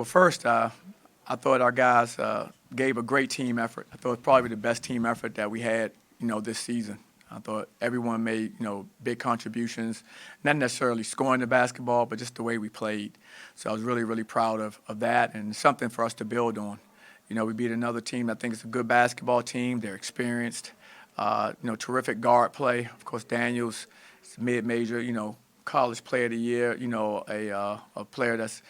Well, first, I thought our guys gave a great team effort. I thought it was probably the best team effort that we had, this season. I thought everyone made, big contributions, not necessarily scoring the basketball, but just the way we played. So I was really, really proud of that and something for us to build on. We beat another team that I think is a good basketball team. They're experienced, terrific guard play. Of course, Daniels, mid-major, college player of the year, a player that's,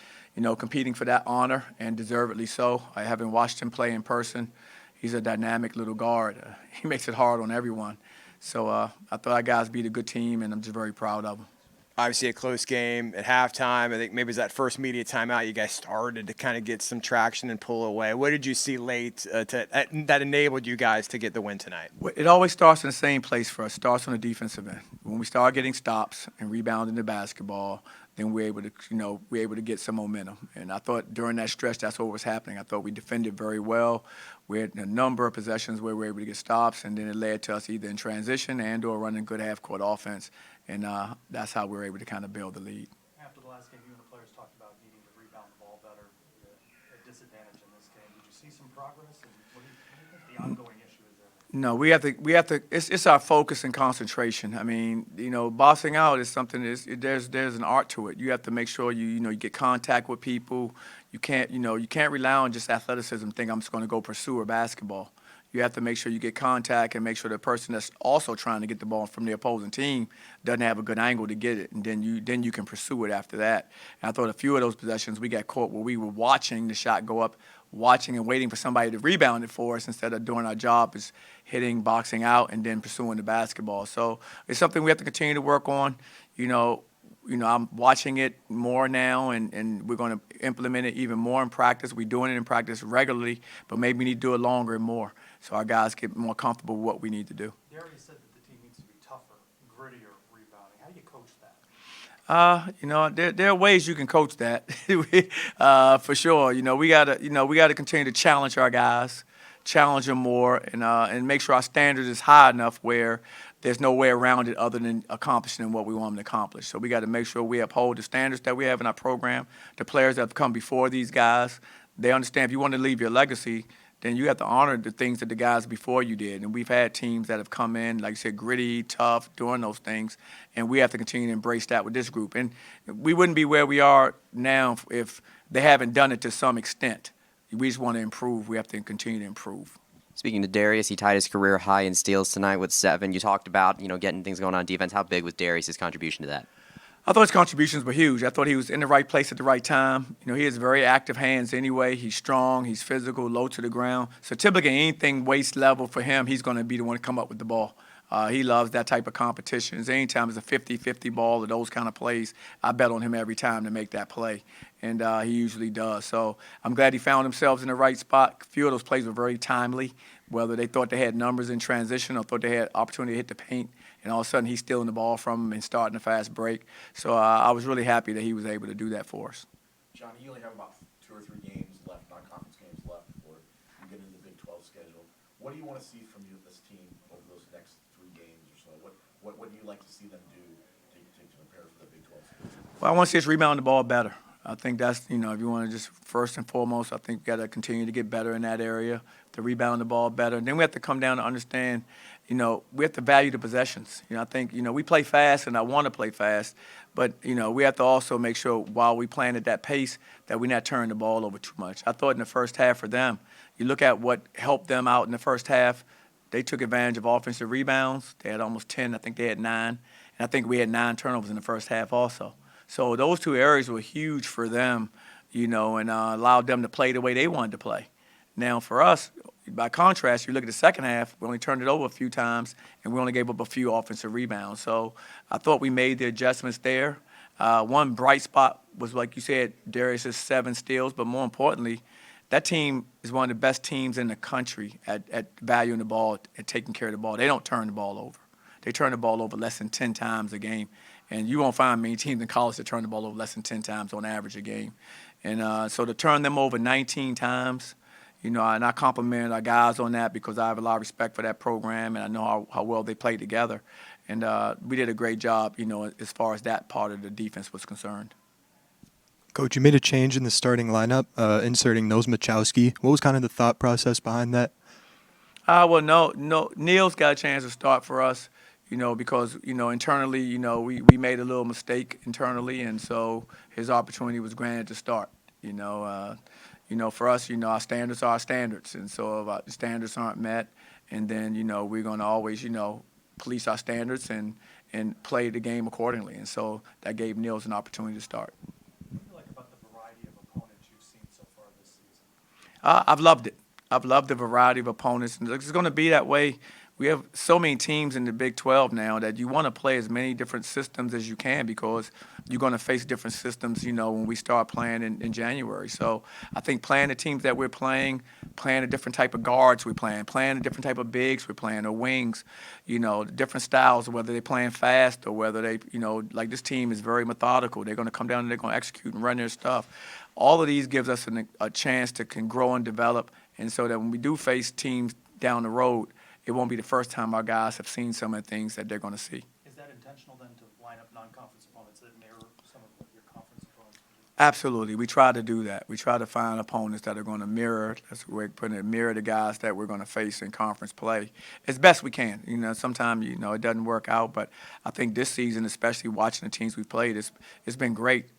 competing for that honor and deservedly so. I haven't watched him play in person. He's a dynamic little guard. He makes it hard on everyone. So I thought our guys beat a good team, and I'm just very proud of them. Obviously a close game at halftime. I think maybe it was that first media timeout you guys started to kind of get some traction and pull away. What did you see late that enabled you guys to get the win tonight? It always starts in the same place for us. It starts on the defensive end. When we start getting stops and rebounding the basketball, then we're able to get some momentum. And I thought during that stretch, that's what was happening. I thought we defended very well. We had a number of possessions where we were able to get stops, and then it led to us either in transition and or running good half-court offense. And that's how we were able to kind of build the lead. After the last game, you and the players talked about needing to rebound the ball better, a disadvantage in this game. Did you see some progress? And what do you think the ongoing issue is there? No, we have to. It's our focus and concentration. I mean, bossing out is something. There's an art to it. You have to make sure you get contact with people. You can't rely on just athleticism. Think I'm just going to go pursue a basketball. You have to make sure you get contact and make sure the person that's also trying to get the ball from the opposing team doesn't have a good angle to get it, and then you can pursue it after that. And I thought a few of those possessions we got caught where we were watching the shot go up, watching and waiting for somebody to rebound it for us instead of doing our job is hitting, boxing out, and then pursuing the basketball. So it's something we have to continue to work on. I'm watching it more now, and we're going to implement it even more in practice. We're doing it in practice regularly, but maybe we need to do it longer and more so our guys get more comfortable with what we need to do. Darius said that the team needs to be tougher, grittier rebounding. How do you coach that? There are ways you can coach that, for sure. We gotta continue to challenge our guys, challenge them more, and make sure our standards is high enough where there's no way around it other than accomplishing what we want them to accomplish. So we got to make sure we uphold the standards that we have in our program. The players that have come before these guys, they understand if you want to leave your legacy, then you have to honor the things that the guys before you did. And we've had teams that have come in, like you said, gritty, tough, doing those things, and we have to continue to embrace that with this group. And we wouldn't be where we are now if they haven't done it to some extent. We just want to improve. We have to continue to improve. Speaking to Darius, he tied his career high in steals tonight with 7. You talked about, getting things going on defense. How big was Darius' contribution to that? I thought his contributions were huge. I thought he was in the right place at the right time. He has very active hands anyway. He's strong. He's physical, low to the ground. So typically anything waist level for him, he's going to be the one to come up with the ball. He loves that type of competitions. Anytime it's a 50-50 ball or those kind of plays, I bet on him every time to make that play, and he usually does. So I'm glad he found himself in the right spot. A few of those plays were very timely, whether they thought they had numbers in transition or thought they had opportunity to hit the paint, and all of a sudden he's stealing the ball from him and starting a fast break. So I was really happy that he was able to do that for us. Johnny, you only have about 2 or 3 games left, non-conference games left before you get into the Big 12 schedule. What do you want to see from this team over those next 3 games or so? What do you like to see them do to prepare for the Big 12 schedule? Well, I want to see us rebound the ball better. I think that's, if you want to just first and foremost, I think we got to continue to get better in that area, to rebound the ball better. And then we have to come down to understand, we have to value the possessions. I think, we play fast, and I want to play fast, but, we have to also make sure while we playing at that pace that we're not turning the ball over too much. I thought in the first half for them, you look at what helped them out in the first half, they took advantage of offensive rebounds. They had almost 10. I think they had 9. And I think we had 9 turnovers in the first half also. So those 2 areas were huge for them, and allowed them to play the way they wanted to play. Now for us, by contrast, you look at the second half, we only turned it over a few times, and we only gave up a few offensive rebounds. So I thought we made the adjustments there. One bright spot was, like you said, Darius' 7 steals, but more importantly, that team is one of the best teams in the country at valuing the ball, at taking care of the ball. They don't turn the ball over. They turn the ball over less than 10 times a game. And you won't find many teams in college that turn the ball over less than 10 times on average a game. And so to turn them over 19 times, and I compliment our guys on that because I have a lot of respect for that program, and I know how well they play together. And we did a great job, as far as that part of the defense was concerned. Coach, you made a change in the starting lineup, inserting Nose Machowski. What was kind of the thought process behind that? Well, no. Neil's got a chance to start for us, because internally, we made a little mistake internally, and so his opportunity was granted to start. For us, our standards are our standards, and so if our standards aren't met, and then we're going to always police our standards and play the game accordingly, and so that gave Niels an opportunity to start. What do you like about the variety of opponents you've seen so far this season? I've loved it. I've loved the variety of opponents. And it's going to be that way. We have so many teams in the Big 12 now that you want to play as many different systems as you can because you're going to face different systems, when we start playing in January. So I think playing the teams that we're playing a different type of guards we're playing a different type of bigs we're playing, or wings, different styles, whether they're playing fast or whether they, like this team is very methodical. They're going to come down and they're going to execute and run their stuff. All of these gives us a chance to can grow and develop, and so that when we do face teams down the road, it won't be the first time our guys have seen some of the things that they're going to see. Is that intentional then to line up non-conference opponents that mirror some of what your conference opponents do? Absolutely. We try to do that. We try to find opponents that are going to mirror, mirror the guys that we're going to face in conference play as best we can. Sometimes, it doesn't work out, but I think this season, especially watching the teams we've played, it's been great.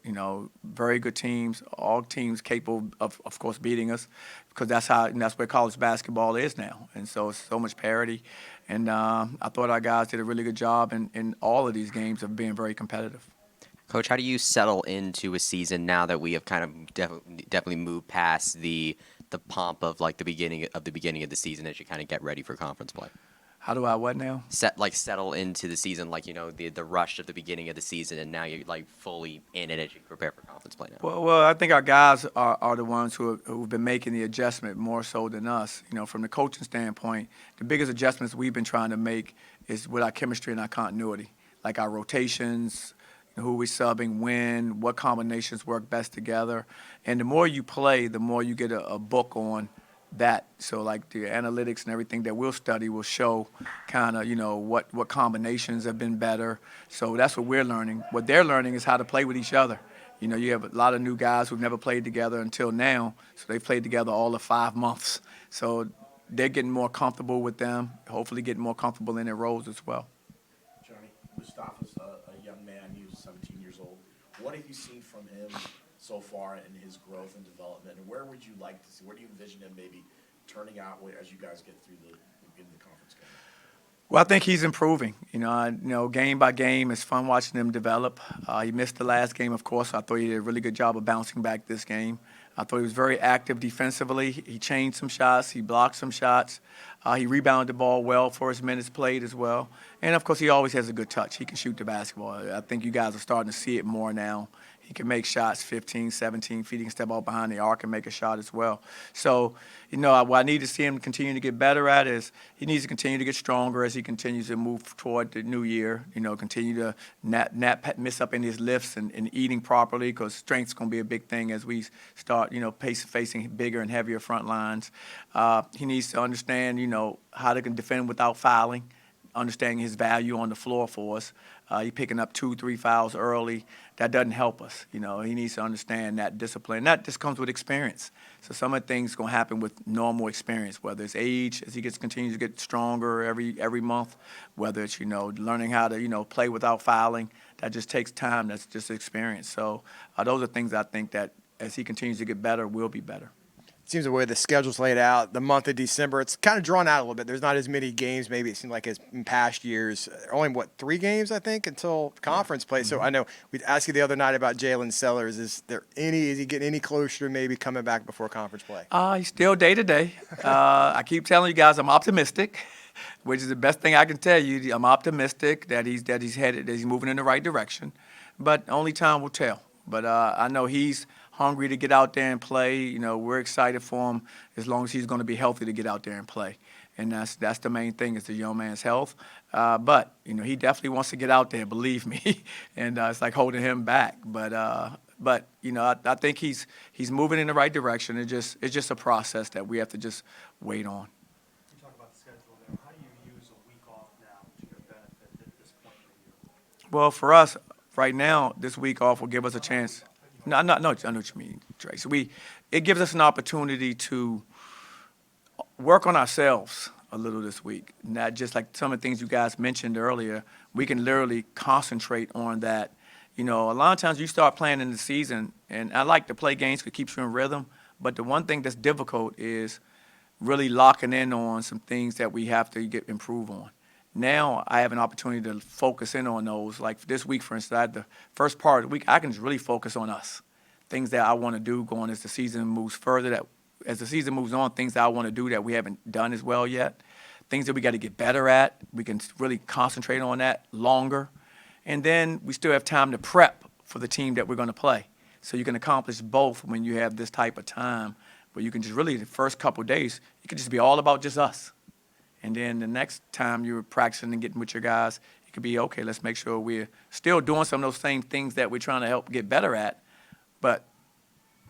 Very good teams, all teams capable of course, beating us because that's where college basketball is now. And so it's so much parity. And I thought our guys did a really good job in all of these games of being very competitive. Coach, how do you settle into a season now that we have kind of definitely moved past the pomp of like the beginning of the season as you kind of get ready for conference play? How do I what now? Settle into the season, like the rush of the beginning of the season, and now you're like fully in it as you prepare for conference play now. Well, I think our guys are the ones who've been making the adjustment more so than us. From the coaching standpoint, the biggest adjustments we've been trying to make is with our chemistry and our continuity, like our rotations, who we subbing, when, what combinations work best together. And the more you play, the more you get a book on that. So like the analytics and everything that we'll study will show kind of, what combinations have been better. So that's what we're learning. What they're learning is how to play with each other. You have a lot of new guys who've never played together until now, so they played together all of 5 months. So they're getting more comfortable with them, hopefully getting more comfortable in their roles as well. Johnny, Moustapha's a young man. He was 17 years old. What have you seen from him so far in his growth and development? And where would you like to see? Where do you envision him maybe turning out as you guys get through the conference game? Well, I think he's improving. Game by game, it's fun watching him develop. He missed the last game, of course. I thought he did a really good job of bouncing back this game. I thought he was very active defensively. He changed some shots. He blocked some shots. He rebounded the ball well for his minutes played as well. And, of course, he always has a good touch. He can shoot the basketball. I think you guys are starting to see it more now. He can make shots 15, 17 feet. He can step out behind the arc and make a shot as well. So, what I need to see him continue to get better at is he needs to continue to get stronger as he continues to move toward the new year. Continue to not miss up in his lifts and eating properly because strength's going to be a big thing as we start, facing bigger and heavier front lines. He needs to understand, how to defend without fouling, understanding his value on the floor for us. He's picking up 2-3 fouls early. That doesn't help us. He needs to understand that discipline. That just comes with experience. So some of the things going to happen with normal experience, whether it's age as he continues to get stronger every month, whether it's learning how to play without fouling. That just takes time. That's just experience. So those are things I think that as he continues to get better, will be better. Seems the way the schedule's laid out, the month of December, it's kind of drawn out a little bit. There's not as many games, maybe it seemed like as in past years. Only, 3 games, I think, until conference play. So I know we'd asked you the other night about Jalen Sellers. Is he getting any closer to maybe coming back before conference play? He's still day to day. I keep telling you guys I'm optimistic, which is the best thing I can tell you. I'm optimistic that he's moving in the right direction, but only time will tell. But I know he's hungry to get out there and play. We're excited for him as long as he's going to be healthy to get out there and play. And that's the main thing is the young man's health. But he definitely wants to get out there, believe me. And it's like holding him back. But I think he's moving in the right direction. It's just a process that we have to just wait on. You talk about the schedule there. How do you use a week off now to your benefit at this point in the year? Well, for us, right now, this week off will give us a chance. No, I know what you mean, Trey. So it gives us an opportunity to work on ourselves a little this week. Not just like some of the things you guys mentioned earlier. We can literally concentrate on that. You know, a lot of times you start playing in the season, and I like to play games because it keeps you in rhythm. But the one thing that's difficult is really locking in on some things that we have to improve on. Now I have an opportunity to focus in on those. Like this week, for instance, I had the first part of the week, I can just really focus on us. Things that I want to do going as the season moves further, that as the season moves on, things that I want to do that we haven't done as well yet, things that we got to get better at. We can really concentrate on that longer. And then we still have time to prep for the team that we're going to play. So you can accomplish both when you have this type of time, where you can just really, the first couple of days, it could just be all about just us. And then the next time you're practicing and getting with your guys, it could be, okay, let's make sure we're still doing some of those same things that we're trying to help get better at, but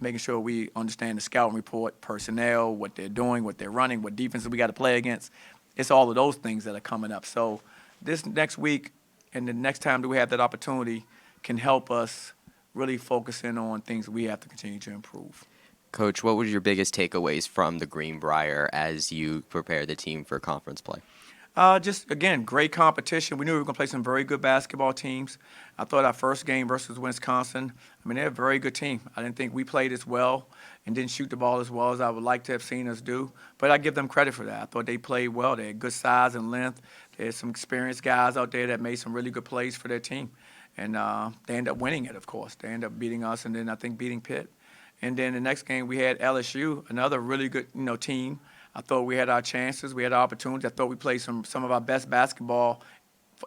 making sure we understand the scouting report, personnel, what they're doing, what they're running, what defenses we got to play against. It's all of those things that are coming up. So this next week and the next time that we have that opportunity can help us really focus in on things we have to continue to improve. Coach, what were your biggest takeaways from the Greenbrier as you prepare the team for conference play? Just, again, great competition. We knew we were going to play some very good basketball teams. I thought our first game versus Wisconsin, I mean, they're a very good team. I didn't think we played as well and didn't shoot the ball as well as I would like to have seen us do. But I give them credit for that. I thought they played well. They had good size and length. There's some experienced guys out there that made some really good plays for their team. And they ended up winning it, of course. They ended up beating us and then I think beating Pitt. And then the next game we had LSU, another really good, team. I thought we had our chances. We had our opportunities. I thought we played some of our best basketball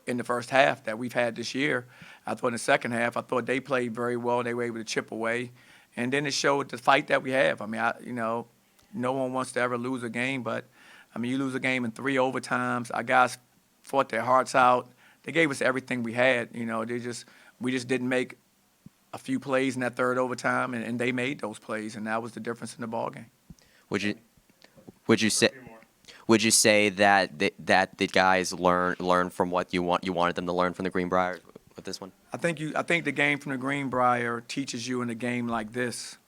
in the first half that we've had this year. I thought in the second half, I thought they played very well. They were able to chip away. And then it showed the fight that we have. I mean, no one wants to ever lose a game, but, I mean, you lose a game in 3 overtimes. Our guys fought their hearts out. They gave us everything we had. We just didn't make a few plays in that third overtime, and they made those plays, and that was the difference in the ball game. Would you say that the guys learn from what you wanted them to learn from the Greenbrier with this one? I think the game from the Greenbrier teaches you in a game like this,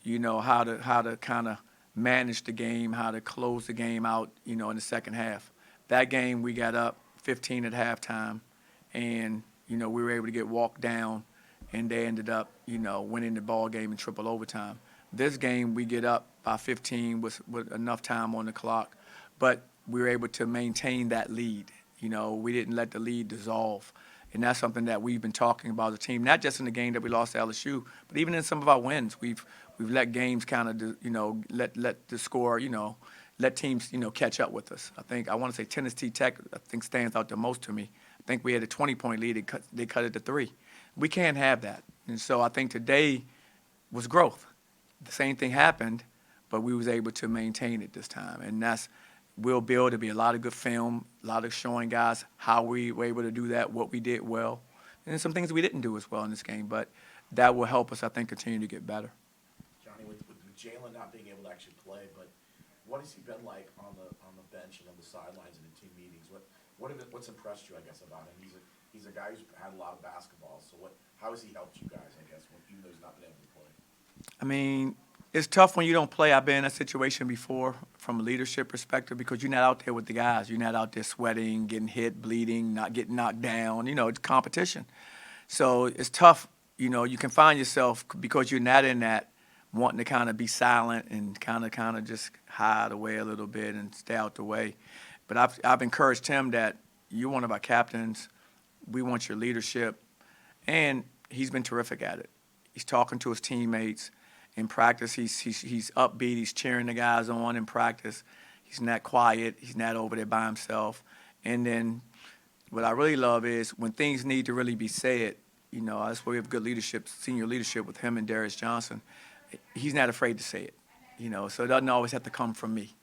how to kind of manage the game, how to close the game out, in the second half. That game we got up 15 at halftime, and we were able to get walked down, and they ended up winning the ball game in triple overtime. This game we get up by 15 with enough time on the clock, but we were able to maintain that lead. We didn't let the lead dissolve. And that's something that we've been talking about as a team, not just in the game that we lost to LSU, but even in some of our wins. We've let games kind of, let the score, let teams, catch up with us. I want to say Tennessee Tech, I think, stands out the most to me. I think we had a 20-point lead. They cut it to 3. We can't have that. And so I think today was growth. The same thing happened, but we was able to maintain it this time. And we'll build to be a lot of good film, a lot of showing guys how we were able to do that, what we did well, and some things we didn't do as well in this game. But that will help us, I think, continue to get better. Johnny, with Jalen not being able to actually play, but what has he been like on the bench and on the sidelines and in team meetings? What's impressed you, I guess, about him? He's a guy who's had a lot of basketball. So how has he helped you guys, I guess, even though he's not been able to play? I mean, it's tough when you don't play. I've been in that situation before from a leadership perspective because you're not out there with the guys. You're not out there sweating, getting hit, bleeding, not getting knocked down. It's competition. So it's tough. You can find yourself, because you're not in that, wanting to kind of be silent and kind of just hide away a little bit and stay out the way. But I've encouraged him that you're one of our captains. We want your leadership. And he's been terrific at it. He's talking to his teammates. In practice, he's upbeat. He's cheering the guys on in practice. He's not quiet. He's not over there by himself. And then what I really love is when things need to really be said, that's where we have good leadership, senior leadership with him and Darius Johnson. He's not afraid to say it, so it doesn't always have to come from me.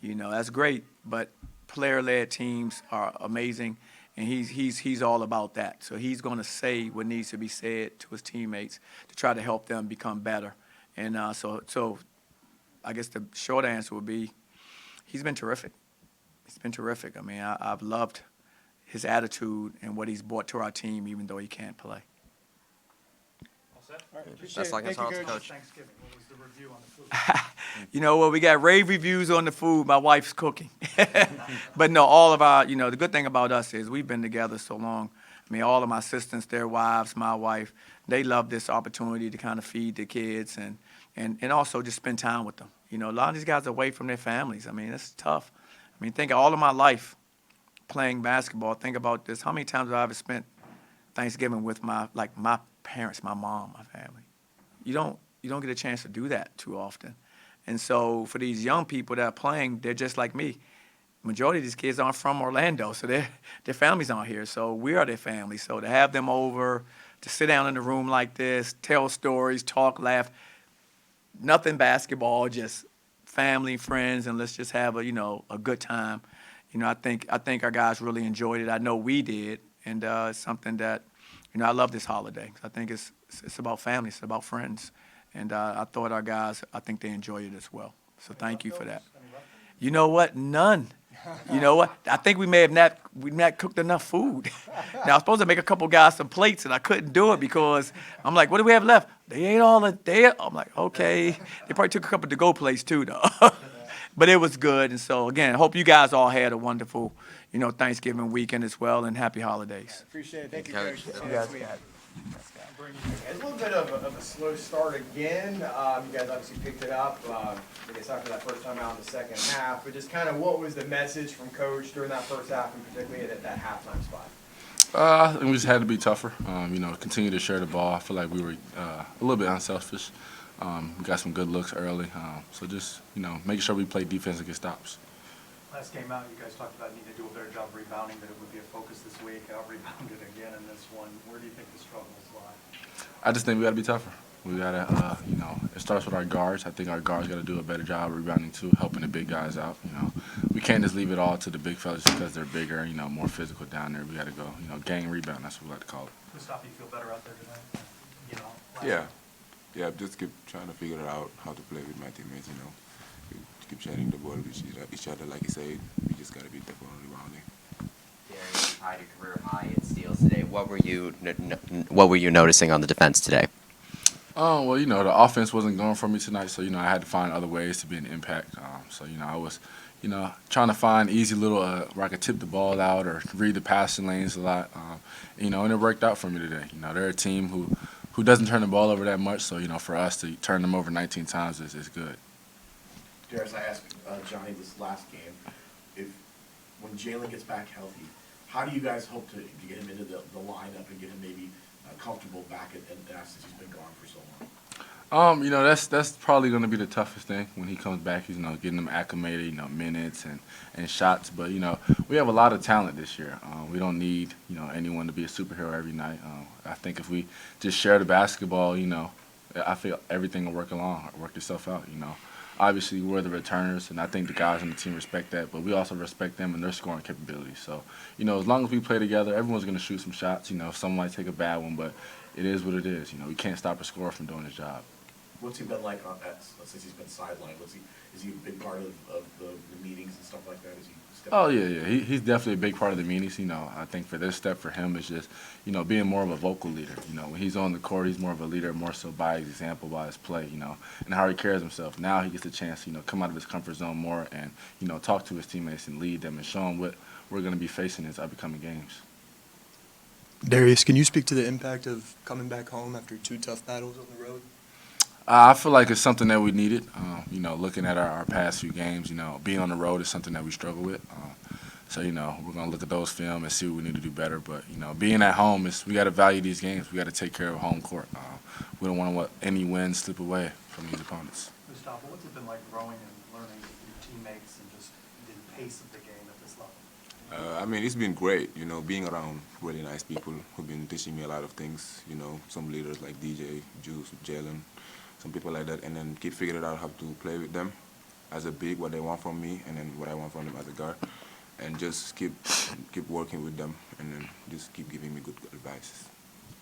That's great, but player-led teams are amazing, and he's all about that. So he's going to say what needs to be said to his teammates to try to help them become better. And so I guess the short answer would be he's been terrific. He's been terrific. I mean, I've loved his attitude and what he's brought to our team, even though he can't play. All set? Best luck in Charlotte, Coach. Thanksgiving, what was the review on the food? You know what? We got rave reviews on the food. My wife's cooking. But no, all of our, the good thing about us is we've been together so long. I mean, all of my assistants, their wives, my wife, they love this opportunity to kind of feed the kids and also just spend time with them. A lot of these guys are away from their families. I mean, it's tough. I mean, think of all of my life playing basketball. Think about this. How many times have I ever spent Thanksgiving with my parents, my mom, my family? You don't get a chance to do that too often. And so for these young people that are playing, they're just like me. Majority of these kids aren't from Orlando, so their families aren't here. So we are their family. So to have them over, to sit down in a room like this, tell stories, talk, laugh, nothing basketball, just family, friends, and let's just have a good time. I think our guys really enjoyed it. I know we did, and it's something that I love this holiday. I think it's about family, it's about friends, and I thought our guys, I think they enjoyed it as well. So thank you for that. You know what? None. You know what? I think we have not cooked enough food. Now, I was supposed to make a couple guys some plates, and I couldn't do it because I'm like, what do we have left? They ate all of it. I'm like, okay. They probably took a couple to-go plates too, though. But it was good. And so, again, I hope you guys all had a wonderful, Thanksgiving weekend as well, and happy holidays. Appreciate it. Thank you, Coach. Coach. You guys It's a little bit of a slow start again. You guys obviously picked it up, I guess, after that first time out in the second half. But just kind of what was the message from Coach during that first half, and particularly at that halftime spot? I think we just had to be tougher. Continue to share the ball. I feel like we were a little bit unselfish. We got some good looks early. So just, making sure we play defense and get stops. Last game out, you guys talked about needing to do a better job rebounding, that it would be a focus this week. Out-rebounded again in this one. Where do you think the struggles lie? I just think we got to be tougher. We got to, it starts with our guards. I think our guards got to do a better job rebounding too, helping the big guys out. We can't just leave it all to the big fellas just because they're bigger, more physical down there. We got to go, gang rebound. That's what we like to call it. Moustapha, you feel better out there today? Yeah, just keep trying to figure out how to play with my teammates, We keep sharing the ball with each other, like you said. We just got to be tougher on rebounding. Darius tied a career high in steals today. What were you noticing on the defense today? Oh, well, the offense wasn't going for me tonight, so, I had to find other ways to be an impact. So, I was, trying to find easy little where I could tip the ball out or read the passing lanes a lot. And it worked out for me today. They're a team who doesn't turn the ball over that much, so, for us to turn them over 19 times is good. Darius, I asked Johnny this last game, when Jalen gets back healthy, how do you guys hope to get him into the lineup and get him maybe comfortable back since he's been gone for so long? That's probably going to be the toughest thing when he comes back. Getting him acclimated, minutes and shots. But we have a lot of talent this year. We don't need anyone to be a superhero every night. I think if we just share the basketball, I feel everything will work itself out. Obviously we're the returners, and I think the guys on the team respect that. But we also respect them and their scoring capabilities. So as long as we play together, everyone's going to shoot some shots. Some might take a bad one, but it is what it is. We can't stop a scorer from doing his job. What's he been like since he's been sidelined? Is he a big part of the meetings and stuff like that? Is he Oh, yeah. He's definitely a big part of the meetings. I think for this step for him is just, being more of a vocal leader. When he's on the court, he's more of a leader, more so by his example, by his play, and how he carries himself. Now he gets a chance to, come out of his comfort zone more and, talk to his teammates and lead them and show them what we're going to be facing in his upcoming games. Darius, can you speak to the impact of coming back home after 2 tough battles on the road? I feel like it's something that we needed. Looking at our past few games, being on the road is something that we struggle with. So, we're going to look at those film and see what we need to do better. But, being at home, we got to value these games. We got to take care of home court. We don't want to let any wins slip away from these opponents. Moustapha, what's it been like growing and learning with your teammates and just the pace of the game at this level? It's been great, being around really nice people who've been teaching me a lot of things, some leaders like DJ, Juice, Jalen, some people like that, and then keep figuring out how to play with them as a big, what they want from me, and then what I want from them as a guard, and just keep working with them, and then just keep giving me good advice.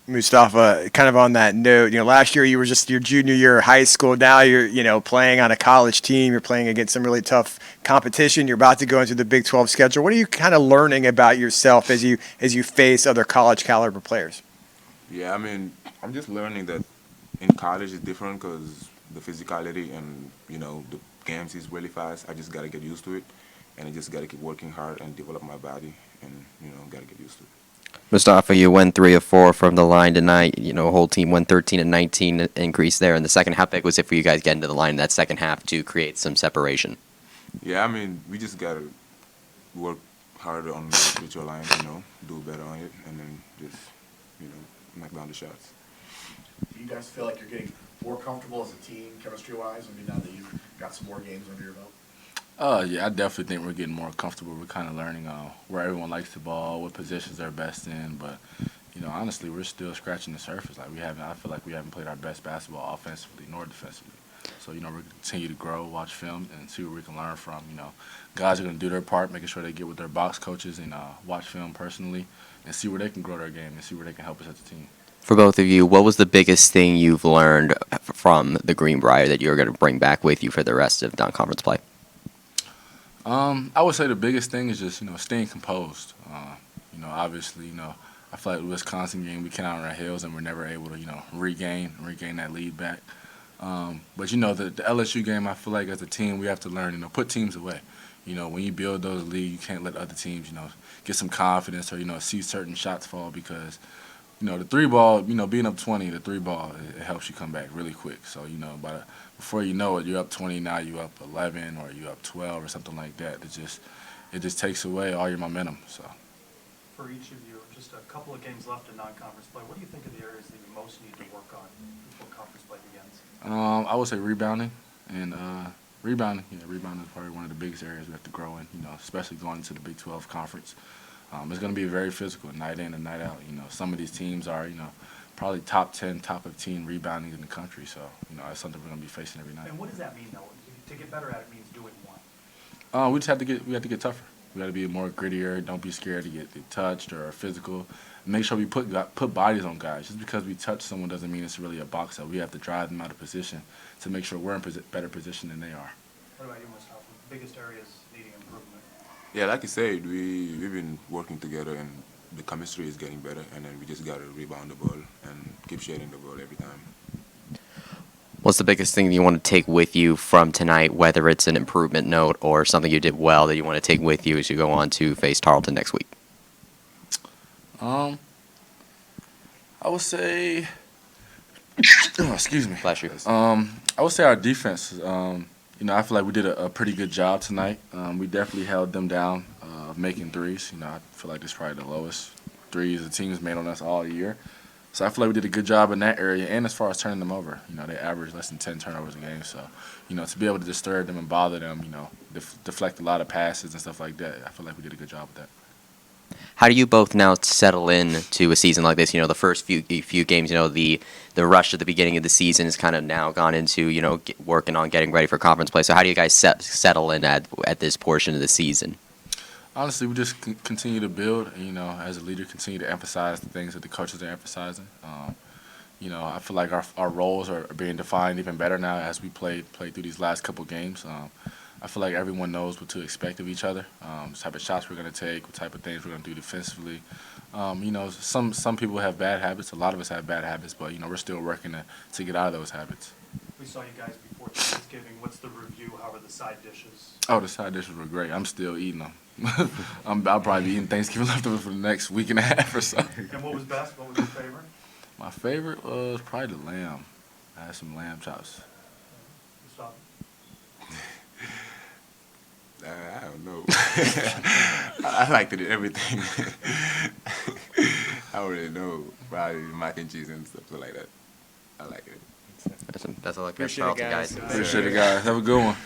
Moustapha, kind of on that note, last year you were just your junior year of high school. Now you're, playing on a college team. You're playing against some really tough competition. You're about to go into the Big 12 schedule. What are you kind of learning about yourself as you face other college caliber players? Yeah, I'm just learning that in college it's different because the physicality and the games is really fast. I just gotta get used to it, and I just gotta keep working hard and develop my body, and gotta get used to it. Moustapha, you went 3 of 4 from the line tonight. Whole team went 13 and 19 increase there in the second. How big was it for you guys getting to the line in that second half to create some separation? Yeah, I mean, we just gotta work harder on the free throw line, do better on it, and then just, knock down the shots. Do you guys feel like you're getting more comfortable as a team, chemistry-wise? I mean, now that you've got some more games under your belt. Yeah, I definitely think we're getting more comfortable. We're kind of learning where everyone likes the ball, what positions they're best in. But honestly, we're still scratching the surface. I feel like we haven't played our best basketball offensively nor defensively. So we're going to continue to grow, watch film, and see what we can learn from. Guys are going to do their part, making sure they get with their box coaches and watch film personally, and see where they can grow their game and see where they can help us as a team. For both of you, what was the biggest thing you've learned from the Greenbrier that you're going to bring back with you for the rest of non-conference play? I would say the biggest thing is just staying composed. Obviously I feel like the Wisconsin game we came out on our heels and we're never able to regain that lead back. But the LSU game, I feel like as a team we have to learn put teams away. When you build those leads, you can't let other teams get some confidence or see certain shots fall because the three ball, being up 20, the three ball, it helps you come back really quick. So, before you know it, you're up 20, now you're up 11 or you're up 12 or something like that. It just takes away all your momentum. So, For each of you, just a couple of games left in non-conference play. What do you think are the areas that you most need to work on before conference play begins? I would say rebounding and rebounding. Rebounding is probably one of the biggest areas we have to grow in, especially going into the Big 12 conference. It's going to be very physical, night in and night out. Some of these teams are, probably top 10, top 15 rebounding in the country. So, that's something we're going to be facing every night. And what does that mean, though? To get better at it means do it more. We have to get tougher. We got to be more grittier. Don't be scared to get touched or physical. Make sure we put bodies on guys. Just because we touch someone doesn't mean it's really a box out. We have to drive them out of position to make sure we're in better position than they are. What about you, Moustapha? Biggest areas needing improvement? Yeah, like you said, we've been working together and the chemistry is getting better, and then we just got to rebound the ball and keep sharing the ball every time. What's the biggest thing you want to take with you from tonight, whether it's an improvement note or something you did well that you want to take with you as you go on to face Tarleton next week? I would say, excuse me. Bless you. I would say our defense. I feel like we did a pretty good job tonight. We definitely held them down making threes. I feel like this is probably the lowest threes the team has made on us all year. So I feel like we did a good job in that area, and as far as turning them over, they average less than 10 turnovers a game. So, to be able to disturb them and bother them, deflect a lot of passes and stuff like that, I feel like we did a good job with that. How do you both now settle in to a season like this? The first few games, the rush at the beginning of the season has kind of now gone into, working on getting ready for conference play. So how do you guys settle in at this portion of the season? Honestly, we just continue to build, as a leader, continue to emphasize the things that the coaches are emphasizing. I feel like our roles are being defined even better now as we play through these last couple games. I feel like everyone knows what to expect of each other, the type of shots we're going to take, what type of things we're going to do defensively. Some people have bad habits. A lot of us have bad habits, but, we're still working to get out of those habits. We saw you guys before Thanksgiving. What's the review? How are the side dishes? Oh, the side dishes were great. I'm still eating them. I'll probably be eating Thanksgiving leftovers for the next week and a half or so. And what was best? What was your favorite? My favorite was probably the lamb. I had some lamb chops. Moustapha? I don't know. I liked it everything. I don't really know. Probably mac and cheese and stuff like that. I like it. That's all I got. Appreciate it, guys. Appreciate it, guys. Have a good one.